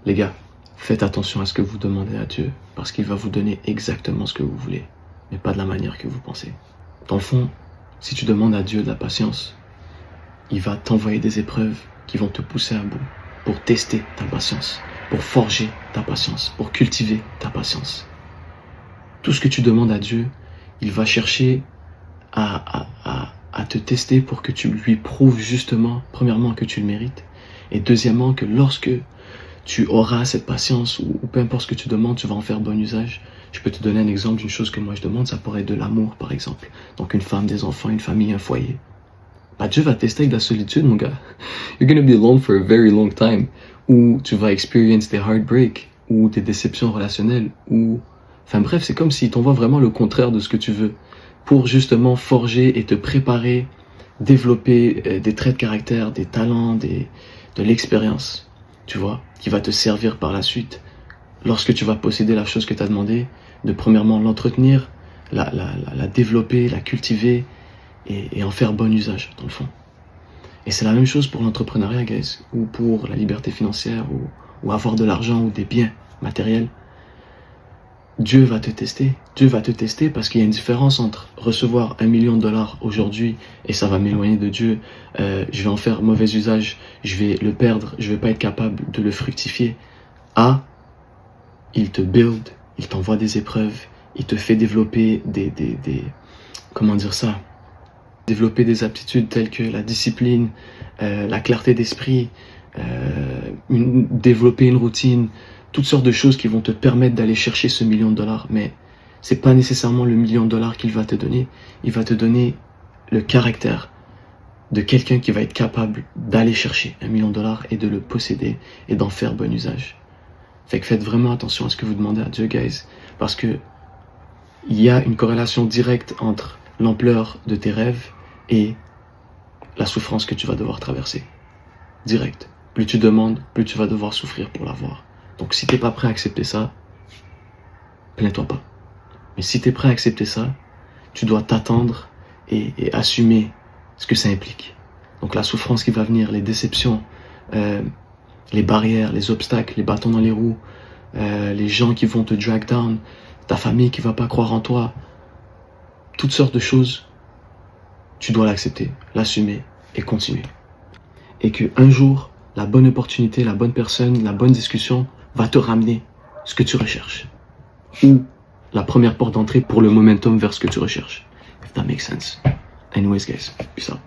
Les gars, faites attention à ce que vous demandez à Dieu, parce qu'il va vous donner exactement ce que vous voulez, mais pas de la manière que vous pensez. Dans le fond, si tu demandes à Dieu de la patience, il va t'envoyer des épreuves qui vont te pousser à bout, pour tester ta patience, pour forger ta patience, pour cultiver ta patience. Tout ce que tu demandes à Dieu, il va chercher à te tester pour que tu lui prouves justement, premièrement, que tu le mérites, et deuxièmement, que lorsque tu auras cette patience, ou peu importe ce que tu demandes, tu vas en faire bon usage. Je peux te donner un exemple d'une chose que moi je demande, ça pourrait être de l'amour par exemple. Donc une femme, des enfants, une famille, un foyer. Bah, Dieu va tester avec de la solitude, mon gars. You're gonna be alone for a very long time. Ou tu vas experience des heartbreaks, ou des déceptions relationnelles, ou... Enfin bref, c'est comme s'il t'envoie vraiment le contraire de ce que tu veux, pour justement forger et te préparer, développer des traits de caractère, des talents, de l'expérience, tu vois, qui va te servir par la suite. Lorsque tu vas posséder la chose que tu as demandé, de premièrement l'entretenir, la développer, la cultiver, et en faire bon usage, dans le fond. Et c'est la même chose pour l'entrepreneuriat, guys, ou pour la liberté financière, ou avoir de l'argent, ou des biens matériels. Dieu va te tester. Dieu va te tester parce qu'il y a une différence entre recevoir $1 million aujourd'hui et ça va m'éloigner de Dieu. Je vais en faire mauvais usage, je vais le perdre, je vais pas être capable de le fructifier. Il te build, il t'envoie des épreuves, il te fait développer comment dire ça? Développer des aptitudes telles que la discipline, la clarté d'esprit, développer une routine, toutes sortes de choses qui vont te permettre d'aller chercher ce $1 million. Mais c'est pas nécessairement le $1 million qu'il va te donner. Il va te donner le caractère de quelqu'un qui va être capable d'aller chercher $1 million et de le posséder et d'en faire bon usage. Fait que faites vraiment attention à ce que vous demandez à Dieu, guys, parce que il y a une corrélation directe entre l'ampleur de tes rêves et la souffrance que tu vas devoir traverser. Direct. Plus tu demandes, plus tu vas devoir souffrir pour l'avoir. Donc si t'es pas prêt à accepter ça, plains-toi pas. Mais si t'es prêt à accepter ça, tu dois t'attendre et assumer ce que ça implique. Donc la souffrance qui va venir, les déceptions, les barrières, les obstacles, les bâtons dans les roues, les gens qui vont te drag down, ta famille qui va pas croire en toi, toutes sortes de choses, tu dois l'accepter, l'assumer et continuer. Et que un jour, la bonne opportunité, la bonne personne, la bonne discussion va te ramener ce que tu recherches. Ou la première porte d'entrée pour le momentum vers ce que tu recherches. If that makes sense. Anyways guys, peace out.